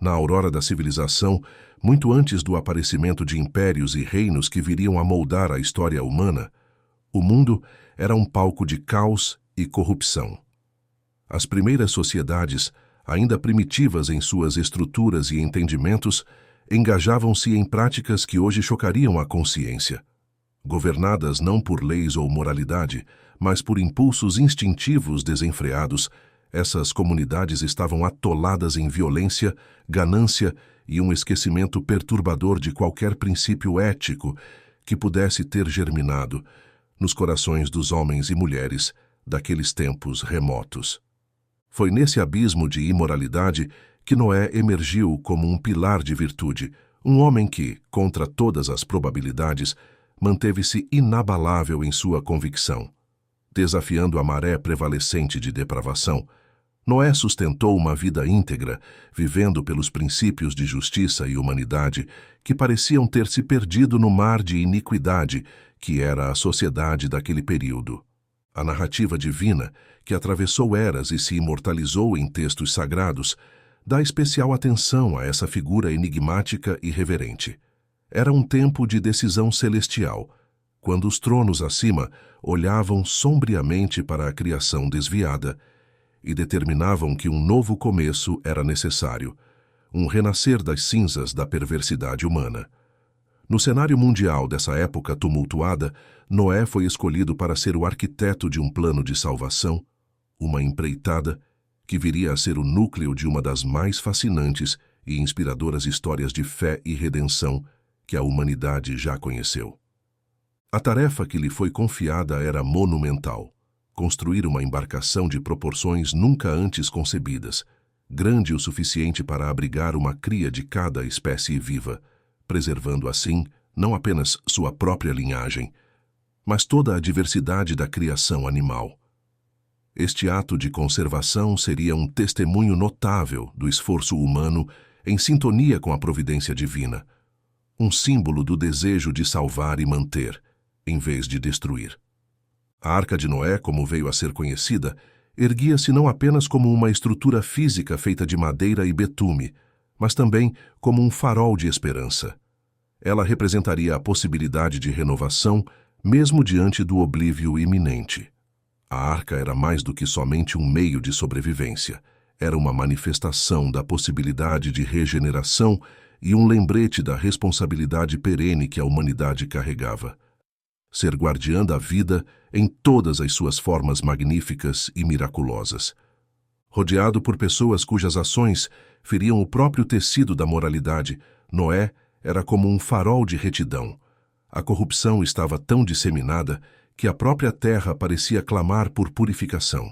Na aurora da civilização, muito antes do aparecimento de impérios e reinos que viriam a moldar a história humana, o mundo era um palco de caos e corrupção. As primeiras sociedades, ainda primitivas em suas estruturas e entendimentos, engajavam-se em práticas que hoje chocariam a consciência. Governadas não por leis ou moralidade, mas por impulsos instintivos desenfreados, essas comunidades estavam atoladas em violência, ganância e um esquecimento perturbador de qualquer princípio ético que pudesse ter germinado nos corações dos homens e mulheres daqueles tempos remotos. Foi nesse abismo de imoralidade que Noé emergiu como um pilar de virtude, um homem que, contra todas as probabilidades, manteve-se inabalável em sua convicção. Desafiando a maré prevalecente de depravação, Noé sustentou uma vida íntegra, vivendo pelos princípios de justiça e humanidade que pareciam ter se perdido no mar de iniquidade que era a sociedade daquele período. A narrativa divina, que atravessou eras e se imortalizou em textos sagrados, dá especial atenção a essa figura enigmática e reverente. Era um tempo de decisão celestial, quando os tronos acima olhavam sombriamente para a criação desviada e determinavam que um novo começo era necessário, um renascer das cinzas da perversidade humana. No cenário mundial dessa época tumultuada, Noé foi escolhido para ser o arquiteto de um plano de salvação, uma empreitada que viria a ser o núcleo de uma das mais fascinantes e inspiradoras histórias de fé e redenção que a humanidade já conheceu. A tarefa que lhe foi confiada era monumental: construir uma embarcação de proporções nunca antes concebidas, grande o suficiente para abrigar uma cria de cada espécie viva, preservando assim não apenas sua própria linhagem, mas toda a diversidade da criação animal. Este ato de conservação seria um testemunho notável do esforço humano em sintonia com a providência divina, um símbolo do desejo de salvar e manter, em vez de destruir. A Arca de Noé, como veio a ser conhecida, erguia-se não apenas como uma estrutura física feita de madeira e betume, mas também como um farol de esperança. Ela representaria a possibilidade de renovação, mesmo diante do oblívio iminente. A arca era mais do que somente um meio de sobrevivência. Era uma manifestação da possibilidade de regeneração e um lembrete da responsabilidade perene que a humanidade carregava. Ser guardiã da vida em todas as suas formas magníficas e miraculosas. Rodeado por pessoas cujas ações feriam o próprio tecido da moralidade, Noé era como um farol de retidão. A corrupção estava tão disseminada que a própria terra parecia clamar por purificação,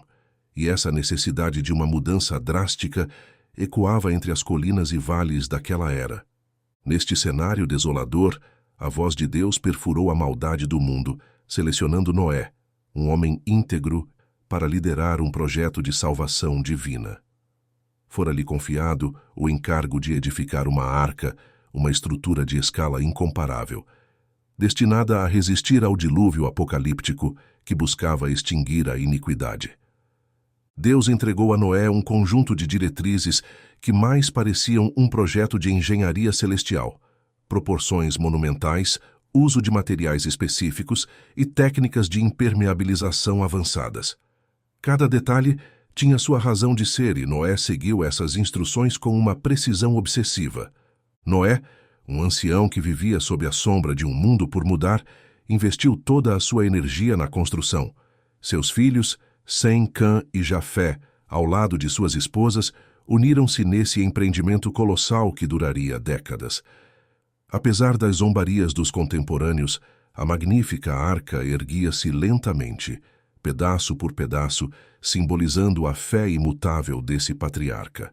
e essa necessidade de uma mudança drástica ecoava entre as colinas e vales daquela era. Neste cenário desolador, a voz de Deus perfurou a maldade do mundo, selecionando Noé, um homem íntegro, para liderar um projeto de salvação divina. Fora-lhe confiado o encargo de edificar uma arca, uma estrutura de escala incomparável, destinada a resistir ao dilúvio apocalíptico que buscava extinguir a iniquidade. Deus entregou a Noé um conjunto de diretrizes que mais pareciam um projeto de engenharia celestial: proporções monumentais, uso de materiais específicos e técnicas de impermeabilização avançadas. Cada detalhe tinha sua razão de ser e Noé seguiu essas instruções com uma precisão obsessiva. Noé, um ancião que vivia sob a sombra de um mundo por mudar, investiu toda a sua energia na construção. Seus filhos, Sem, Cã e Jafé, ao lado de suas esposas, uniram-se nesse empreendimento colossal que duraria décadas. Apesar das zombarias dos contemporâneos, a magnífica arca erguia-se lentamente, pedaço por pedaço, simbolizando a fé imutável desse patriarca.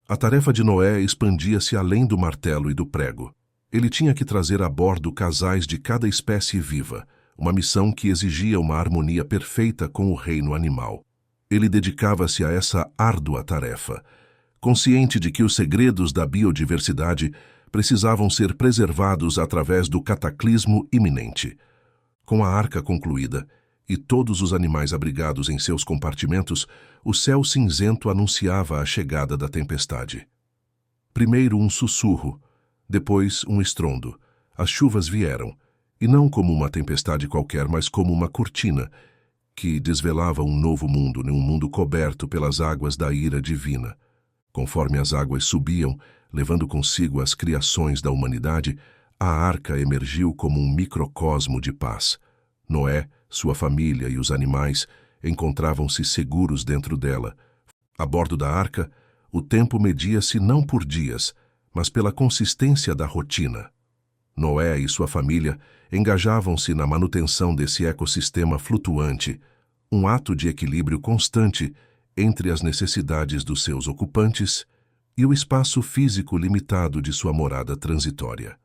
A tarefa de Noé expandia-se além do martelo e do prego. Ele tinha que trazer a bordo casais de cada espécie viva, uma missão que exigia uma harmonia perfeita com o reino animal. Ele dedicava-se a essa árdua tarefa, consciente de que os segredos da biodiversidade precisavam ser preservados através do cataclismo iminente. Com a arca concluída e todos os animais abrigados em seus compartimentos, o céu cinzento anunciava a chegada da tempestade. Primeiro um sussurro, depois um estrondo. As chuvas vieram, e não como uma tempestade qualquer, mas como uma cortina que desvelava um novo mundo, um mundo coberto pelas águas da ira divina. Conforme as águas subiam, levando consigo as criações da humanidade, a arca emergiu como um microcosmo de paz. Noé, sua família e os animais encontravam-se seguros dentro dela. A bordo da arca, o tempo media-se não por dias, mas pela consistência da rotina. Noé e sua família engajavam-se na manutenção desse ecossistema flutuante, um ato de equilíbrio constante entre as necessidades dos seus ocupantes e o espaço físico limitado de sua morada transitória.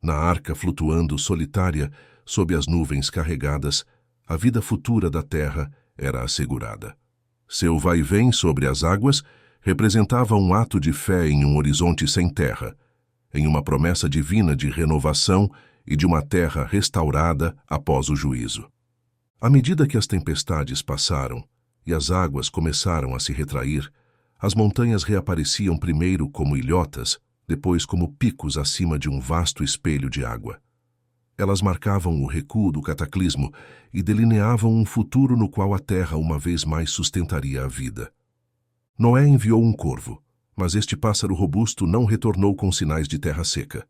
Na arca flutuando solitária, sob as nuvens carregadas, a vida futura da Terra era assegurada. Seu vai-vem sobre as águas representava um ato de fé em um horizonte sem terra, em uma promessa divina de renovação e de uma terra restaurada após o juízo. À medida que as tempestades passaram e as águas começaram a se retrair, as montanhas reapareciam primeiro como ilhotas, depois como picos acima de um vasto espelho de água. Elas marcavam o recuo do cataclismo e delineavam um futuro no qual a terra uma vez mais sustentaria a vida. Noé enviou um corvo, mas este pássaro robusto não retornou com sinais de terra seca.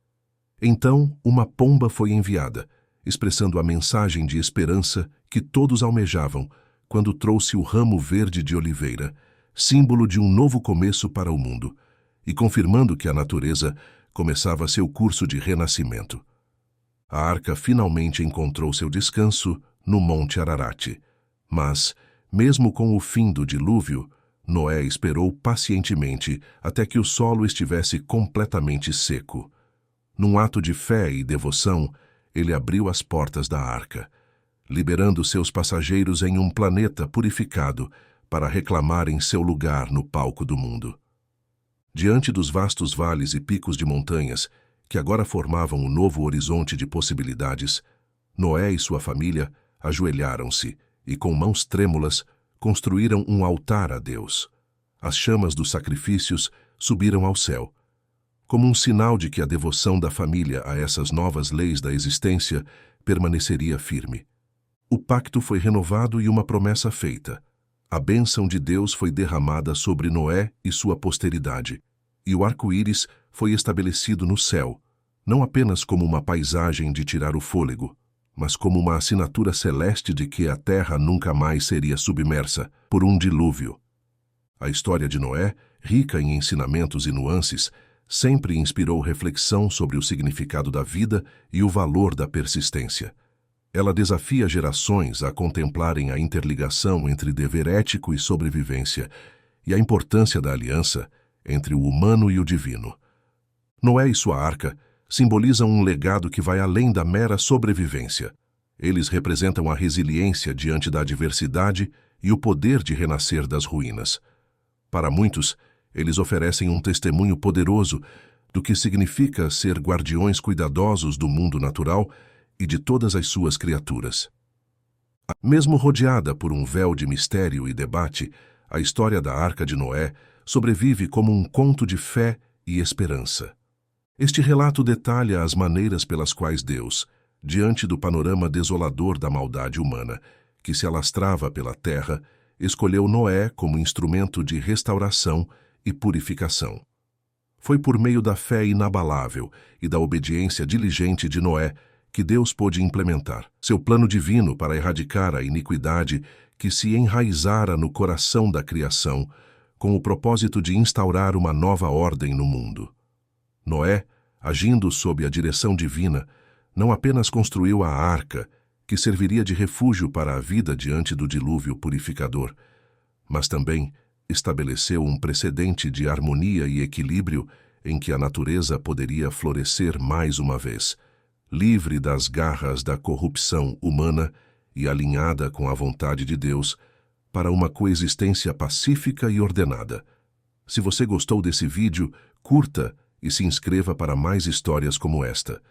Então, uma pomba foi enviada, expressando a mensagem de esperança que todos almejavam quando trouxe o ramo verde de oliveira, símbolo de um novo começo para o mundo, e confirmando que a natureza começava seu curso de renascimento. A arca finalmente encontrou seu descanso no Monte Ararat, mas, mesmo com o fim do dilúvio, Noé esperou pacientemente até que o solo estivesse completamente seco. Num ato de fé e devoção, ele abriu as portas da arca, liberando seus passageiros em um planeta purificado para reclamarem seu lugar no palco do mundo. Diante dos vastos vales e picos de montanhas, que agora formavam um novo horizonte de possibilidades, Noé e sua família ajoelharam-se e, com mãos trêmulas, construíram um altar a Deus. As chamas dos sacrifícios subiram ao céu, como um sinal de que a devoção da família a essas novas leis da existência permaneceria firme. O pacto foi renovado e uma promessa feita. A bênção de Deus foi derramada sobre Noé e sua posteridade, e o arco-íris foi estabelecido no céu, não apenas como uma paisagem de tirar o fôlego, mas como uma assinatura celeste de que a terra nunca mais seria submersa por um dilúvio. A história de Noé, rica em ensinamentos e nuances, sempre inspirou reflexão sobre o significado da vida e o valor da persistência. Ela desafia gerações a contemplarem a interligação entre dever ético e sobrevivência e a importância da aliança entre o humano e o divino. Noé e sua arca simbolizam um legado que vai além da mera sobrevivência. Eles representam a resiliência diante da adversidade e o poder de renascer das ruínas. Para muitos, eles oferecem um testemunho poderoso do que significa ser guardiões cuidadosos do mundo natural e de todas as suas criaturas. Mesmo rodeada por um véu de mistério e debate, a história da Arca de Noé sobrevive como um conto de fé e esperança. Este relato detalha as maneiras pelas quais Deus, diante do panorama desolador da maldade humana, que se alastrava pela terra, escolheu Noé como instrumento de restauração e purificação. Foi por meio da fé inabalável e da obediência diligente de Noé que Deus pôde implementar seu plano divino para erradicar a iniquidade que se enraizara no coração da criação, com o propósito de instaurar uma nova ordem no mundo. Noé, agindo sob a direção divina, não apenas construiu a arca, que serviria de refúgio para a vida diante do dilúvio purificador, mas também estabeleceu um precedente de harmonia e equilíbrio em que a natureza poderia florescer mais uma vez, livre das garras da corrupção humana e alinhada com a vontade de Deus, para uma coexistência pacífica e ordenada. Se você gostou desse vídeo, curta e se inscreva para mais histórias como esta.